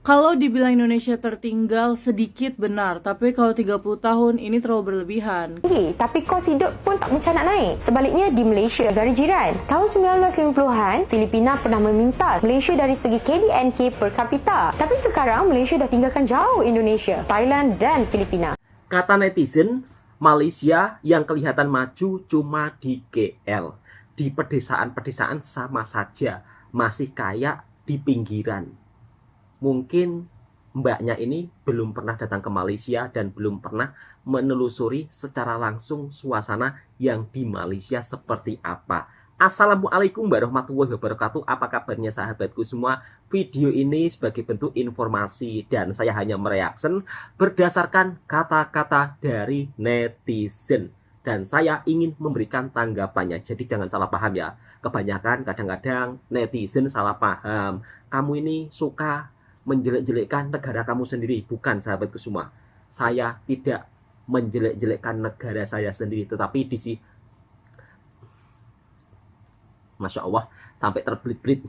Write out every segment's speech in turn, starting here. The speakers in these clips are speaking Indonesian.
Kalau dibilang Indonesia tertinggal sedikit benar, tapi kalau 30 tahun ini terlalu berlebihan. Tapi kos hidup pun tak macam nak naik. Sebaliknya di Malaysia, negara jiran, tahun 1950-an, Filipina pernah meminta Malaysia dari segi KDNK per kapita. Tapi sekarang Malaysia dah tinggalkan jauh Indonesia, Thailand dan Filipina. Kata netizen, Malaysia yang kelihatan maju cuma di KL. Di pedesaan-pedesaan sama saja, masih kayak di pinggiran. Mungkin mbaknya ini belum pernah datang ke Malaysia dan belum pernah menelusuri secara langsung suasana yang di Malaysia seperti apa. Assalamualaikum warahmatullahi wabarakatuh. Apa kabarnya sahabatku semua? Video ini sebagai bentuk informasi dan saya hanya mereaction berdasarkan kata-kata dari netizen. Dan saya ingin memberikan tanggapannya. Jadi jangan salah paham ya. Kebanyakan kadang-kadang netizen salah paham. Kamu ini suka menjelek-jelekkan negara kamu sendiri. Bukan sahabatku semua. Saya tidak menjelek-jelekkan negara saya sendiri. Tetapi di sini, Masya Allah, sampai terbelit-belit.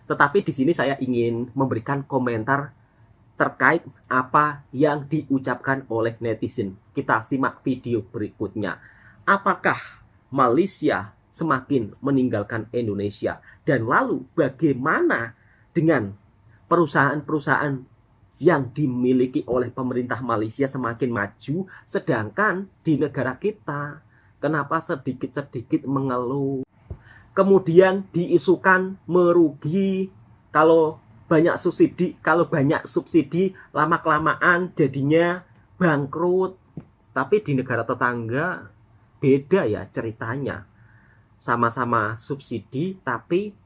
Tetapi di sini saya ingin memberikan komentar terkait apa yang diucapkan oleh netizen. Kita simak video berikutnya. Apakah Malaysia semakin meninggalkan Indonesia? Dan lalu bagaimana dengan perusahaan-perusahaan yang dimiliki oleh pemerintah Malaysia semakin maju, sedangkan di negara kita kenapa sedikit-sedikit mengeluh? Kemudian diisukan merugi kalau banyak subsidi lama-kelamaan jadinya bangkrut. Tapi di negara tetangga beda ya ceritanya. Sama-sama subsidi tapi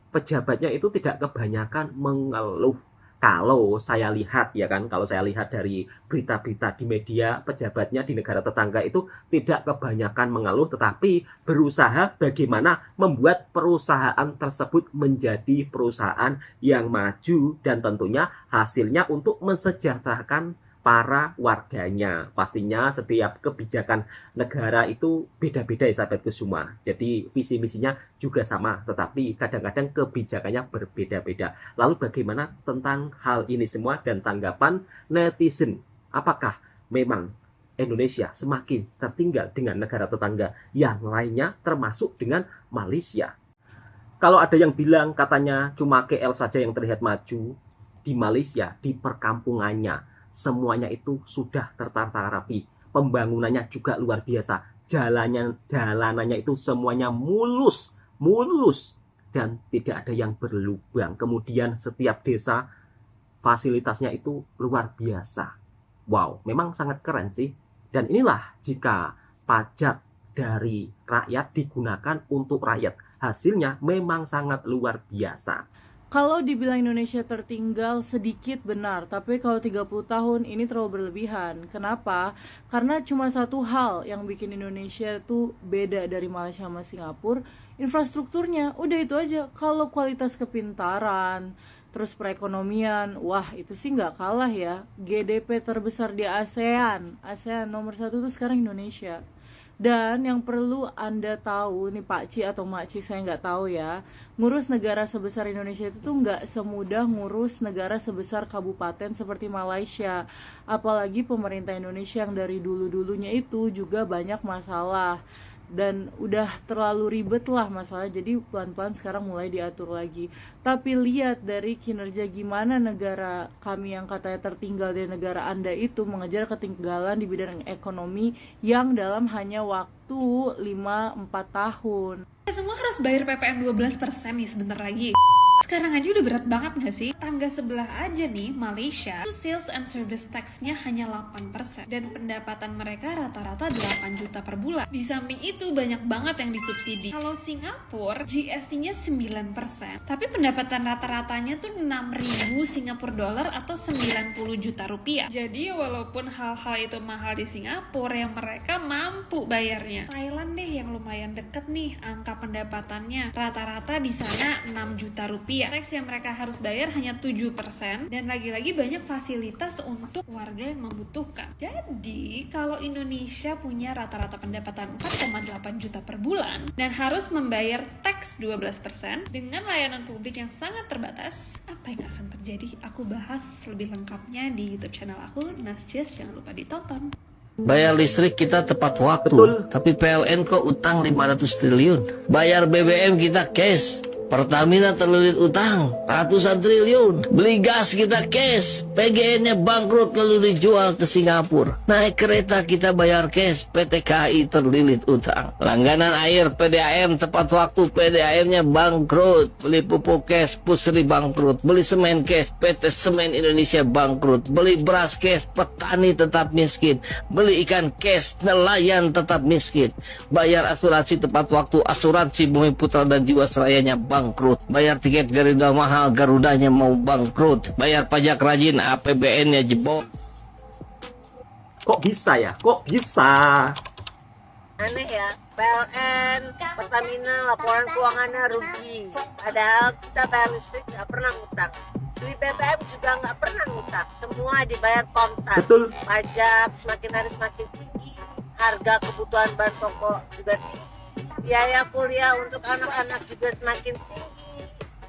pejabatnya itu tidak kebanyakan mengeluh. Kalau saya lihat ya kan, kalau saya lihat dari berita-berita di media, pejabatnya di negara tetangga itu tidak kebanyakan mengeluh, tetapi berusaha bagaimana membuat perusahaan tersebut menjadi perusahaan yang maju dan tentunya hasilnya untuk mensejahterakan para warganya. Pastinya setiap kebijakan negara itu beda-beda ya sahabatku semua. Jadi visi misinya juga sama, tetapi kadang-kadang kebijakannya berbeda-beda. Lalu bagaimana tentang hal ini semua dan tanggapan netizen? Apakah memang Indonesia semakin tertinggal dengan negara tetangga yang lainnya termasuk dengan Malaysia? Kalau ada yang bilang katanya cuma KL saja yang terlihat maju, di Malaysia, di perkampungannya semuanya itu sudah tertata rapi. Pembangunannya juga luar biasa. Jalanannya itu semuanya mulus dan tidak ada yang berlubang. Kemudian setiap desa fasilitasnya itu luar biasa. Wow, memang sangat keren sih. Dan inilah jika pajak dari rakyat digunakan untuk rakyat. Hasilnya memang sangat luar biasa. Kalau dibilang Indonesia tertinggal sedikit benar, tapi kalau 30 tahun ini terlalu berlebihan. Kenapa? Karena cuma satu hal yang bikin Indonesia tuh beda dari Malaysia sama Singapura, infrastrukturnya. Udah itu aja. Kalau kualitas kepintaran, terus perekonomian, wah itu sih nggak kalah ya. GDP terbesar di ASEAN nomor 1 tuh sekarang Indonesia. Dan yang perlu Anda tahu, nih Pak Ci atau Mak Ci, saya nggak tahu ya, ngurus negara sebesar Indonesia itu tuh nggak semudah ngurus negara sebesar kabupaten seperti Malaysia. Apalagi pemerintah Indonesia yang dari dulu-dulunya itu juga banyak masalah. Dan udah terlalu ribet lah masalah, jadi pelan-pelan sekarang mulai diatur lagi. Tapi lihat dari kinerja gimana negara kami yang katanya tertinggal dari negara Anda itu mengejar ketinggalan di bidang ekonomi yang dalam hanya waktu 5-4 tahun. Semua harus bayar PPN 12% nih sebentar lagi. Sekarang aja udah berat banget gak sih? Tangga sebelah aja nih, Malaysia, itu sales and service tax-nya hanya 8%. Dan pendapatan mereka rata-rata 8 juta per bulan. Di samping itu banyak banget yang disubsidi. Kalau Singapura, GST-nya 9%. Tapi pendapatan rata-ratanya tuh 6.000 Singapura dolar atau 90 juta rupiah. Jadi walaupun hal-hal itu mahal di Singapura, yang mereka mampu bayarnya. Thailand deh yang lumayan deket nih, angka pendapatannya. Rata-rata di sana 6 juta rupiah Tapi ya, tax yang mereka harus bayar hanya 7%, dan lagi-lagi banyak fasilitas untuk warga yang membutuhkan. Jadi, kalau Indonesia punya rata-rata pendapatan 4,8 juta per bulan dan harus membayar tax 12% dengan layanan publik yang sangat terbatas, apa yang akan terjadi? Aku bahas lebih lengkapnya di YouTube channel aku, Nasjes, jangan lupa ditonton. Bayar listrik kita tepat waktu, Betul. tapi PLN kok utang 500 triliun. Bayar BBM kita cash. Pertamina terlilit utang ratusan triliun. Beli gas kita cash. PGN-nya bangkrut lalu dijual ke Singapura. Naik kereta kita bayar cash. PT KAI terlilit utang. Langganan air PDAM tepat waktu, PDAM-nya bangkrut. Beli pupuk cash, Pusri bangkrut. Beli semen cash, PT Semen Indonesia bangkrut. Beli beras cash, petani tetap miskin. Beli ikan cash, nelayan tetap miskin. Bayar asuransi tepat waktu, asuransi Bumi Putra dan Jiwasrayanya bangkrut. Bayar tiket Garuda mahal, Garudanya mau bangkrut. Bayar pajak rajin, APBN-nya jebol. Kok bisa ya? Kok bisa? Aneh ya, PLN, Pertamina laporan keuangannya rugi. Padahal kita bayar listrik nggak pernah ngutang. Beli BBM juga nggak pernah ngutang. Semua dibayar kontan. Betul. Pajak semakin hari semakin tinggi. Harga kebutuhan bahan pokok juga tinggi. Biaya kuliah untuk anak-anak juga semakin tinggi.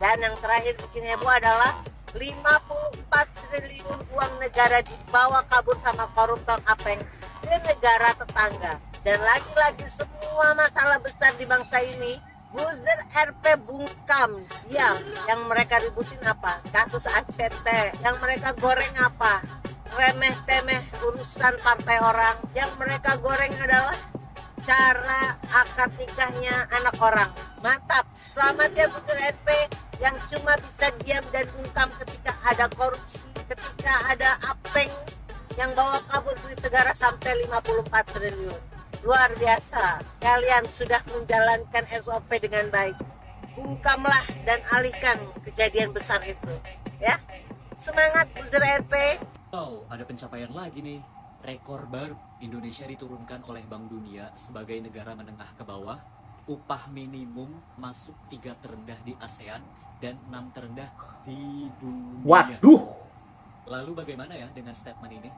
Dan yang terakhir bikin heboh adalah 54 triliun uang negara dibawa kabur sama koruptor Apeng ke negara tetangga. Dan lagi-lagi semua masalah besar di bangsa ini, buzzer RP bungkam, diam. Yang mereka ributin apa? Kasus ACT. Yang mereka goreng apa? Remeh-temeh urusan partai orang. Yang mereka goreng adalah cara akad nikahnya anak orang. Mantap, selamat ya buzzer RP yang cuma bisa diam dan bungkam ketika ada korupsi, ketika ada Apeng yang bawa kabur duit negara sampai 54 triliun. Luar biasa, kalian sudah menjalankan SOP dengan baik. Bungkamlah dan alihkan kejadian besar itu, ya. Semangat buzzer RP. Oh, ada pencapaian lagi nih. Rekor baru, Indonesia diturunkan oleh Bank Dunia sebagai negara menengah ke bawah. Upah minimum masuk 3 terendah di ASEAN dan 6 terendah di dunia. Waduh. Lalu bagaimana ya dengan statement ini?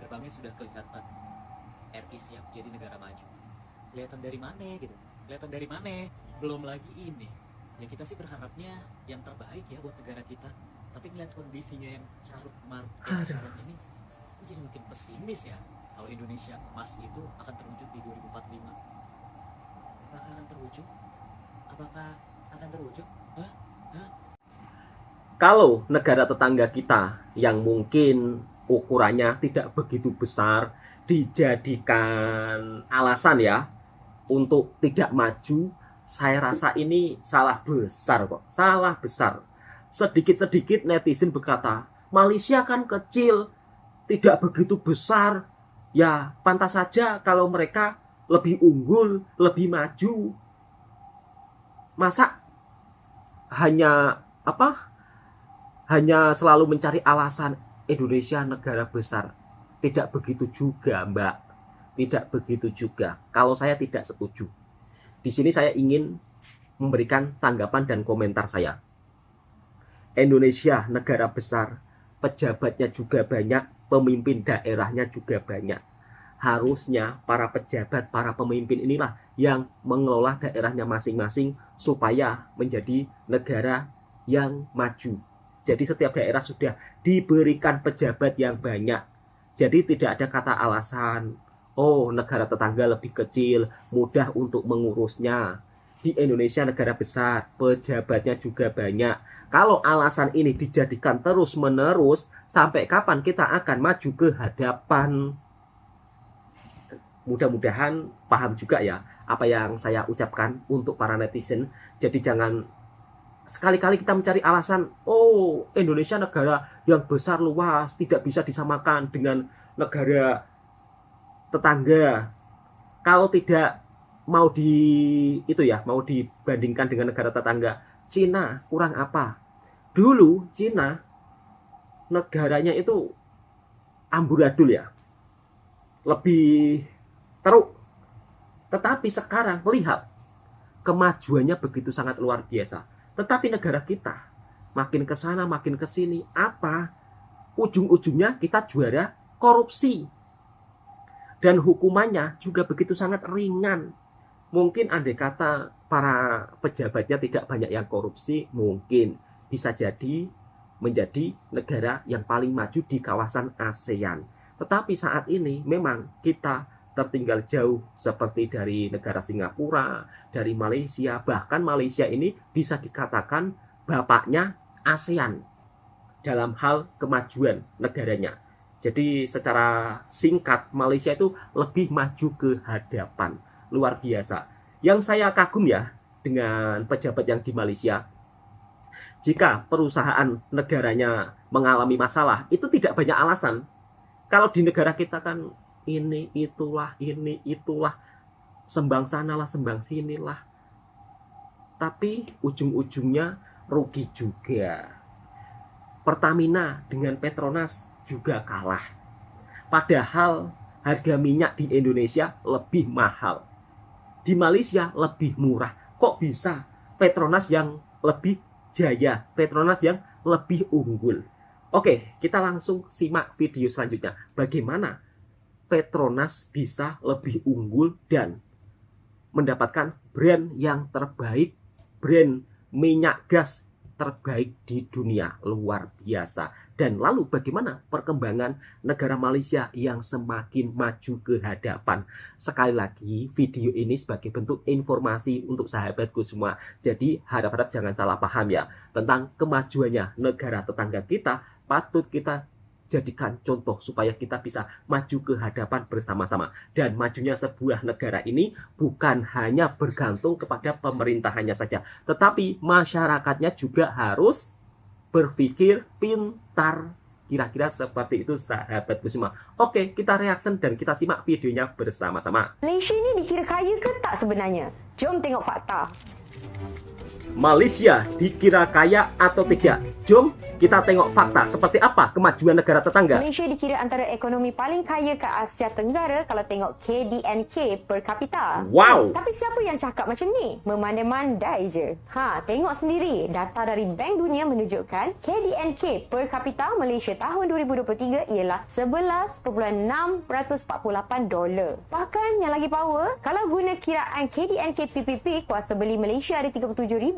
Gerbangnya sudah kelihatan. RI siap jadi negara maju. Kelihatan dari mana gitu? Kelihatan dari mana? Belum lagi ini. Ya kita sih berharapnya yang terbaik ya buat negara kita. Tapi ngeliat kondisinya yang carut marut kayak sekarang ini, aku jadi makin pesimis ya. Kalau Indonesia emas itu akan terwujud di 2045. Apakah akan terwujud? Apakah akan terwujud? Hah? Kalau negara tetangga kita yang mungkin ukurannya tidak begitu besar dijadikan alasan ya untuk tidak maju, saya rasa ini salah besar kok, salah besar. Sedikit-sedikit netizen berkata, Malaysia kan kecil, tidak begitu besar, ya pantas saja kalau mereka lebih unggul, lebih maju. Masa hanya selalu mencari alasan Indonesia negara besar? Tidak begitu juga, Mbak. Tidak begitu juga. Kalau saya tidak setuju. Di sini saya ingin memberikan tanggapan dan komentar saya. Indonesia negara besar, pejabatnya juga banyak, pemimpin daerahnya juga banyak. Harusnya para pejabat, para pemimpin inilah yang mengelola daerahnya masing-masing supaya menjadi negara yang maju. Jadi setiap daerah sudah diberikan pejabat yang banyak. Jadi tidak ada kata alasan, oh negara tetangga lebih kecil, mudah untuk mengurusnya. Di Indonesia negara besar, pejabatnya juga banyak. Kalau alasan ini dijadikan terus-menerus, sampai kapan kita akan maju ke hadapan? Mudah-mudahan paham juga ya apa yang saya ucapkan untuk para netizen. Jadi jangan sekali-kali kita mencari alasan, oh Indonesia negara yang besar luas, tidak bisa disamakan dengan negara tetangga. Kalau tidak mau mau dibandingkan dengan negara tetangga, Cina kurang apa? Dulu Cina negaranya itu amburadul ya, lebih teruk. Tetapi sekarang lihat kemajuannya begitu sangat luar biasa. Tetapi negara kita makin ke sana makin ke sini, apa? Ujung-ujungnya kita juara korupsi. Dan hukumannya juga begitu sangat ringan. Mungkin andai kata para pejabatnya tidak banyak yang korupsi, mungkin bisa jadi menjadi negara yang paling maju di kawasan ASEAN. Tetapi saat ini memang kita tertinggal jauh seperti dari negara Singapura, dari Malaysia. Bahkan Malaysia ini bisa dikatakan bapaknya ASEAN dalam hal kemajuan negaranya. Jadi secara singkat, Malaysia itu lebih maju ke hadapan. Luar biasa. Yang saya kagum ya dengan pejabat yang di Malaysia, jika perusahaan negaranya mengalami masalah, itu tidak banyak alasan. Kalau di negara kita kan ini itulah, sembang sanalah, sembang sinilah. Tapi ujung-ujungnya rugi juga. Pertamina dengan Petronas juga kalah. Padahal harga minyak di Indonesia lebih mahal. Di Malaysia lebih murah. Kok bisa Petronas yang lebih jaya, Petronas yang lebih unggul? Oke, kita langsung simak video selanjutnya. Bagaimana Petronas bisa lebih unggul dan mendapatkan brand yang terbaik, brand minyak gas terbaik di dunia. Luar biasa. Dan lalu bagaimana perkembangan negara Malaysia yang semakin maju ke hadapan? Sekali lagi, video ini sebagai bentuk informasi untuk sahabatku semua. Jadi harap-harap jangan salah paham ya. Tentang kemajuannya negara tetangga kita, patut kita jadikan contoh supaya kita bisa maju ke hadapan bersama-sama. Dan majunya sebuah negara ini bukan hanya bergantung kepada pemerintahannya saja, tetapi masyarakatnya juga harus berpikir pintar. Kira-kira seperti itu sahabatku semua. Oke, kita reaction dan kita simak videonya bersama-sama. Malaysia ini dikira kaya ke tak sebenarnya? Jom tengok fakta. Malaysia dikira kaya atau tidak? Jom kita tengok fakta seperti apa kemajuan negara tetangga. Malaysia dikira antara ekonomi paling kaya ke Asia Tenggara kalau tengok KDNK per kapita. Wow. Tapi siapa yang cakap macam ni? Memandai-mandai je. Tengok sendiri. Data dari Bank Dunia menunjukkan KDNK per kapita Malaysia tahun 2023 ialah $11.648. Bahkan yang lagi power, kalau guna kiraan KDNK PPP, kuasa beli Malaysia ada $37,247,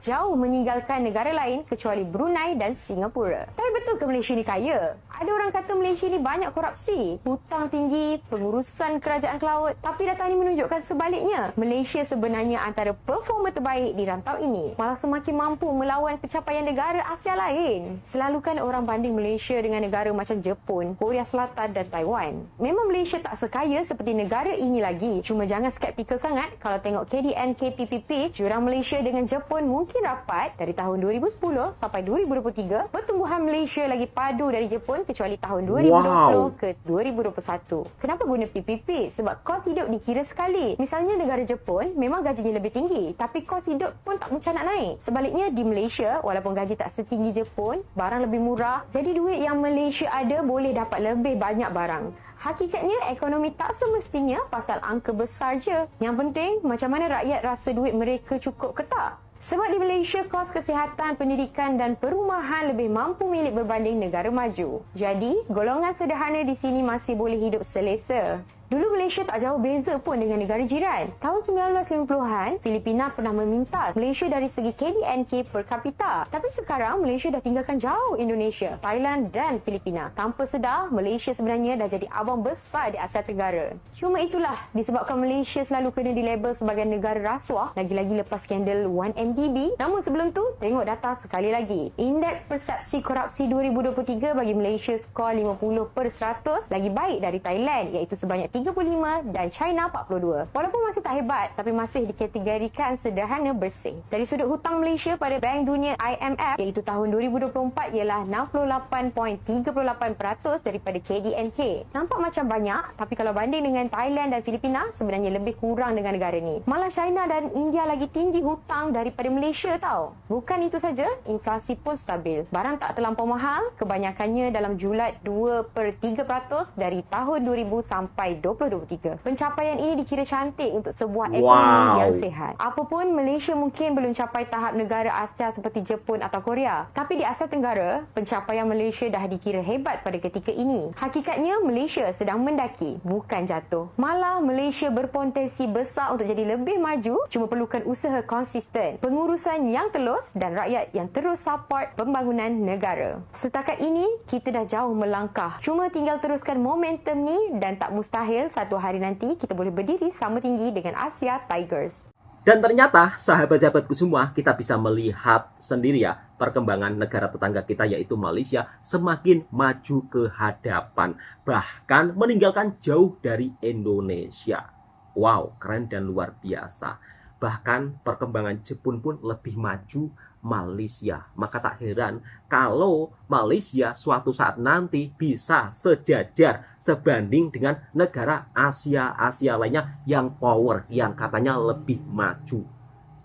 jauh meninggalkan negara lain kecuali Brunei dan Singapura. Tapi betul ke Malaysia ni kaya? Ada orang kata Malaysia ni banyak korupsi, hutang tinggi, pengurusan kerajaan ke laut. Tapi data ini menunjukkan sebaliknya. Malaysia sebenarnya antara performa terbaik di rantau ini, malah semakin mampu melawan pencapaian negara Asia lain. Selalu kan orang banding Malaysia dengan negara macam Jepun, Korea Selatan dan Taiwan. Memang Malaysia tak sekaya seperti negara ini lagi. Cuma jangan skeptikal sangat. Kalau tengok KDNK PPP, jurang Malaysia dengan Jepun mungkin rapat dari tahun 2010 sampai 2023. Pertumbuhan Malaysia lagi padu dari Jepun kecuali tahun 2020 ke 2021. Kenapa guna PPP? Sebab kos hidup dikira sekali. Misalnya negara Jepun memang gajinya lebih tinggi, tapi kos hidup pun tak macam nak naik. Sebaliknya di Malaysia, walaupun gaji tak setinggi Jepun, barang lebih murah. Jadi duit yang Malaysia ada boleh dapat lebih banyak barang. Hakikatnya ekonomi tak semestinya pasal angka besar je. Yang penting macam mana rakyat rasa duit mereka cukup ke tak. Sebab di Malaysia, kos kesihatan, pendidikan dan perumahan lebih mampu milik berbanding negara maju. Jadi, golongan sederhana di sini masih boleh hidup selesa. Dulu Malaysia tak jauh beza pun dengan negara jiran. Tahun 1950-an, Filipina pernah meminta Malaysia dari segi KDNK per kapita. Tapi sekarang Malaysia dah tinggalkan jauh Indonesia, Thailand dan Filipina. Tanpa sedar, Malaysia sebenarnya dah jadi abang besar di Asia Tenggara. Cuma itulah, disebabkan Malaysia selalu kena dilabel sebagai negara rasuah, lagi-lagi lepas skandal 1MDB. Namun sebelum tu, tengok data sekali lagi. Indeks persepsi korupsi 2023 bagi Malaysia skor 50/100, lagi baik dari Thailand iaitu sebanyak 35 dan China 42. Walaupun masih tak hebat, tapi masih dikategorikan sederhana bersih. Dari sudut hutang Malaysia pada Bank Dunia IMF iaitu tahun 2024 ialah 68.38% daripada KDNK. Nampak macam banyak, tapi kalau banding dengan Thailand dan Filipina, sebenarnya lebih kurang dengan negara ni. Malah China dan India lagi tinggi hutang daripada Malaysia tau. Bukan itu saja, inflasi pun stabil. Barang tak terlampau mahal, kebanyakannya dalam julat 2/3% dari tahun 2000 sampai 2023. Pencapaian ini dikira cantik untuk sebuah ekonomi yang sihat. Apapun, Malaysia mungkin belum capai tahap negara Asia seperti Jepun atau Korea. Tapi di Asia Tenggara, pencapaian Malaysia dah dikira hebat pada ketika ini. Hakikatnya, Malaysia sedang mendaki, bukan jatuh. Malah, Malaysia berpotensi besar untuk jadi lebih maju, cuma perlukan usaha konsisten, pengurusan yang telus dan rakyat yang terus support pembangunan negara. Setakat ini, kita dah jauh melangkah. Cuma tinggal teruskan momentum ni dan tak mustahil satu hari nanti kita boleh berdiri sama tinggi dengan Asia Tigers. Dan ternyata, sahabat-sahabatku semua, kita bisa melihat sendiri ya, perkembangan negara tetangga kita yaitu Malaysia semakin maju ke hadapan. Bahkan meninggalkan jauh dari Indonesia. Wow, keren dan luar biasa. Bahkan perkembangan Jepun pun lebih maju Malaysia. Maka tak heran kalau Malaysia suatu saat nanti bisa sejajar sebanding dengan negara Asia lainnya yang power, yang katanya lebih maju.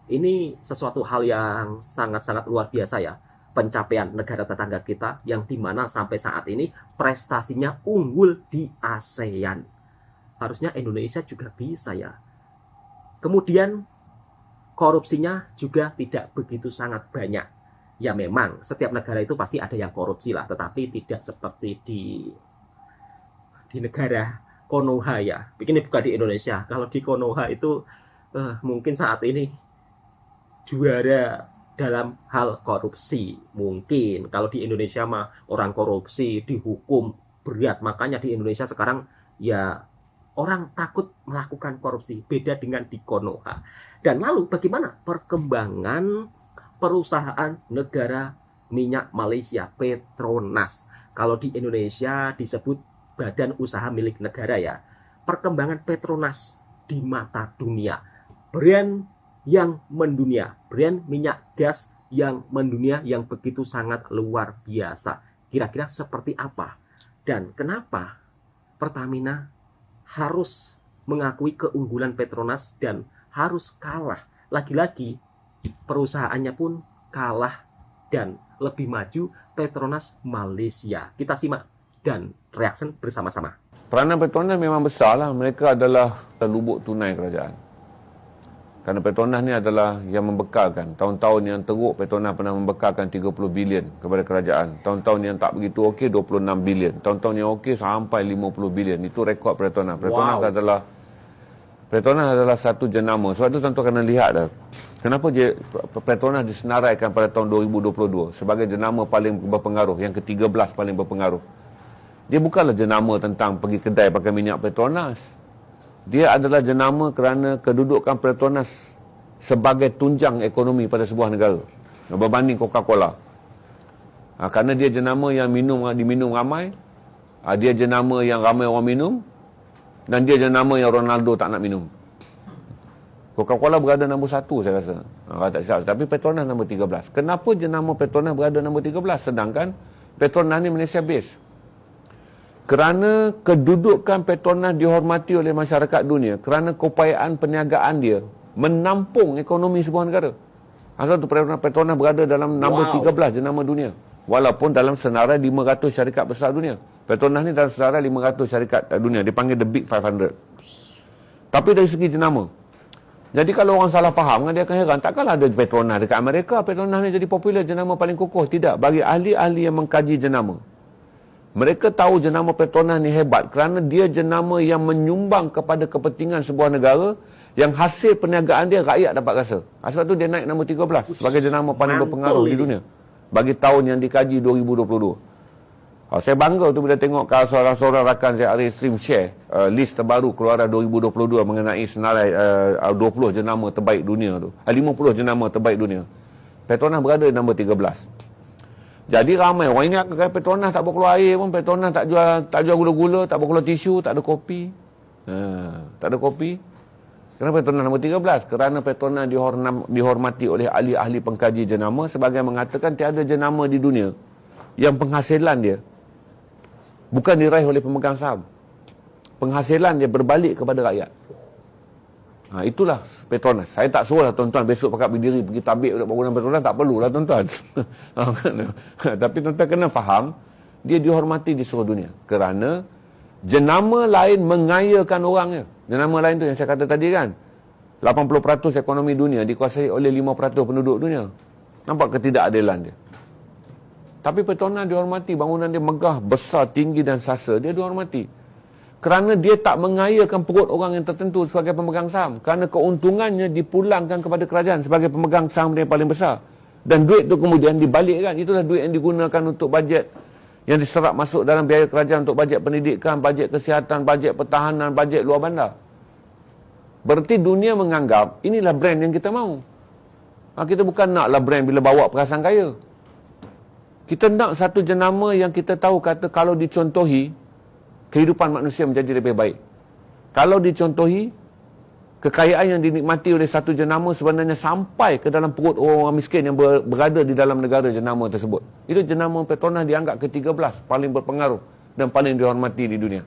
Ini sesuatu hal yang sangat-sangat luar biasa ya. Pencapaian negara tetangga kita yang dimana sampai saat ini prestasinya unggul di ASEAN. Harusnya Indonesia juga bisa ya. Kemudian korupsinya juga tidak begitu sangat banyak. Ya memang setiap negara itu pasti ada yang korupsi lah, tetapi tidak seperti di negara Konoha ya. Ini bukan di Indonesia. Kalau di Konoha itu mungkin saat ini juara dalam hal korupsi. Mungkin kalau di Indonesia mah orang korupsi dihukum berat. Makanya di Indonesia sekarang ya orang takut melakukan korupsi. Beda dengan di Konoha. Dan lalu bagaimana perkembangan perusahaan negara minyak Malaysia, Petronas? Kalau di Indonesia disebut badan usaha milik negara ya. Perkembangan Petronas di mata dunia. Brand yang mendunia. Brand minyak gas yang mendunia yang begitu sangat luar biasa. Kira-kira seperti apa? Dan kenapa Pertamina harus mengakui keunggulan Petronas dan harus kalah? Lagi-lagi perusahaannya pun kalah dan lebih maju Petronas Malaysia. Kita simak dan reaction bersama-sama. Peranan Petronas memang besar lah. Mereka adalah lubuk tunai kerajaan. Kerana Petronas ni adalah yang membekalkan. Tahun-tahun yang teruk Petronas pernah membekalkan 30 bilion kepada kerajaan. Tahun-tahun yang tak begitu okey 26 bilion. Tahun-tahun yang okey sampai 50 bilion. Itu rekod Petronas. Petronas adalah satu jenama. Sebab itu tuan-tuan kena lihat dah. Kenapa Petronas disenaraikan pada tahun 2022 sebagai jenama paling berpengaruh, yang ke-13 paling berpengaruh. Dia bukanlah jenama tentang pergi kedai pakai minyak Petronas. Dia adalah jenama kerana kedudukan Petronas sebagai tunjang ekonomi pada sebuah negara berbanding Coca-Cola. Kerana dia jenama yang diminum ramai, dia jenama yang ramai orang minum, dan dia jenama yang Ronaldo tak nak minum. Coca-Cola berada nombor 1 saya rasa. Tak silap. Tapi Petronas nombor 13. Kenapa jenama Petronas berada nombor 13 sedangkan Petronas ni Malaysia base? Kerana kedudukan Petronas dihormati oleh masyarakat dunia, kerana keupayaan perniagaan dia menampung ekonomi sebuah negara. Asal tu Petronas berada dalam nombor 13 jenama dunia. Walaupun dalam senarai 500 syarikat besar dunia. Petronas ni dalam senarai 500 syarikat dunia. Dipanggil The Big 500. Tapi dari segi jenama. Jadi kalau orang salah faham, dia akan heran. Takkanlah ada Petronas dekat Amerika. Petronas ni jadi popular, jenama paling kokoh. Tidak. Bagi ahli-ahli yang mengkaji jenama, mereka tahu jenama Petronas ni hebat kerana dia jenama yang menyumbang kepada kepentingan sebuah negara yang hasil perniagaan dia rakyat dapat rasa. Sebab tu dia naik nombor 13 sebagai jenama paling berpengaruh di dunia bagi tahun yang dikaji 2022. Saya bangga tu bila tengok seorang-seorang rakan saya Ari Stream share list terbaru keluaran 2022 mengenai senarai 20 jenama terbaik dunia tu. 50 jenama terbaik dunia. Petronas berada di nombor 13. Jadi ramai orang ingat Petronas tak boleh keluar air pun, Petronas tak jual gula-gula, tak boleh keluar tisu, tak ada kopi. Tak ada kopi. Kenapa Petronas nombor 13? Kerana Petronas dihormati oleh ahli-ahli pengkaji jenama sebagai mengatakan tiada jenama di dunia yang penghasilan dia bukan diraih oleh pemegang saham. Penghasilan dia berbalik kepada rakyat. Itulah Petronas. Saya tak suruh lah tuan-tuan besok pakat berdiri pergi tabik bangunan Petronas, tak perlulah tuan-tuan. Tapi tuan-tuan kena faham, dia dihormati di seluruh dunia kerana Jenama lain mengayakan orangnya. Jenama lain tu yang saya kata tadi kan. 80% ekonomi dunia dikuasai oleh 5% penduduk dunia. Nampak ketidakadilan dia. Tapi Petronas dihormati, bangunan dia megah, besar, tinggi dan sasa. Dia dihormati. Kerana dia tak mengayakan perut orang yang tertentu sebagai pemegang saham. Kerana keuntungannya dipulangkan kepada kerajaan sebagai pemegang saham dia yang paling besar. Dan duit tu kemudian dibalikkan. Itulah duit yang digunakan untuk bajet yang diserap masuk dalam biaya kerajaan untuk bajet pendidikan, bajet kesihatan, bajet pertahanan, bajet luar bandar. Berarti dunia menganggap inilah brand yang kita mahu. Kita bukan naklah brand bila bawa perasaan kaya. Kita nak satu jenama yang kita tahu kata kalau dicontohi, kehidupan manusia menjadi lebih baik. Kalau dicontohi, kekayaan yang dinikmati oleh satu jenama sebenarnya sampai ke dalam perut orang miskin yang berada di dalam negara jenama tersebut. Itu jenama Petronas dianggap ke-13 paling berpengaruh dan paling dihormati di dunia.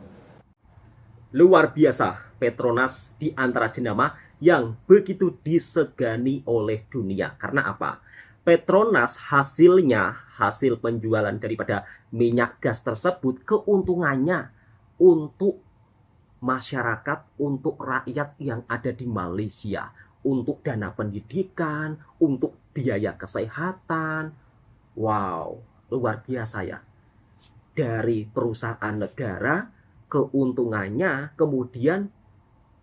Luar biasa, Petronas di antara jenama yang begitu disegani oleh dunia. Karena apa? Petronas hasil penjualan daripada minyak gas tersebut, keuntungannya untuk masyarakat, untuk rakyat yang ada di Malaysia, untuk dana pendidikan, untuk biaya kesehatan. Wow, luar biasa ya. Dari perusahaan negara, keuntungannya kemudian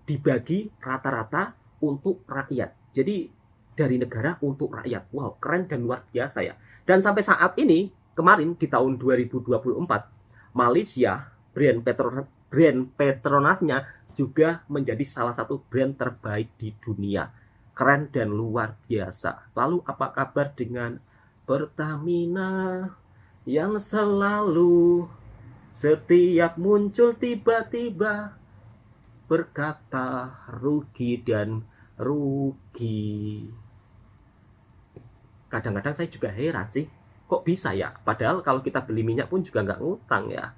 dibagi rata-rata untuk rakyat. Jadi dari negara untuk rakyat. Wow, keren dan luar biasa ya. Dan sampai saat ini, kemarin di tahun 2024, Malaysia, brand Petronasnya juga menjadi salah satu brand terbaik di dunia. Keren dan luar biasa. Lalu apa kabar dengan Pertamina yang selalu setiap muncul tiba-tiba berkata rugi dan rugi. Kadang-kadang saya juga heran sih, kok bisa ya? Padahal kalau kita beli minyak pun juga nggak ngutang ya.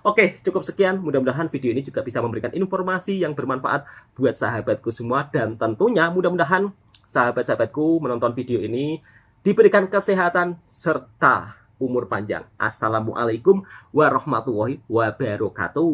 Oke, cukup sekian. Mudah-mudahan video ini juga bisa memberikan informasi yang bermanfaat buat sahabatku semua. Dan tentunya mudah-mudahan sahabat-sahabatku menonton video ini diberikan kesehatan serta umur panjang. Assalamualaikum warahmatullahi wabarakatuh.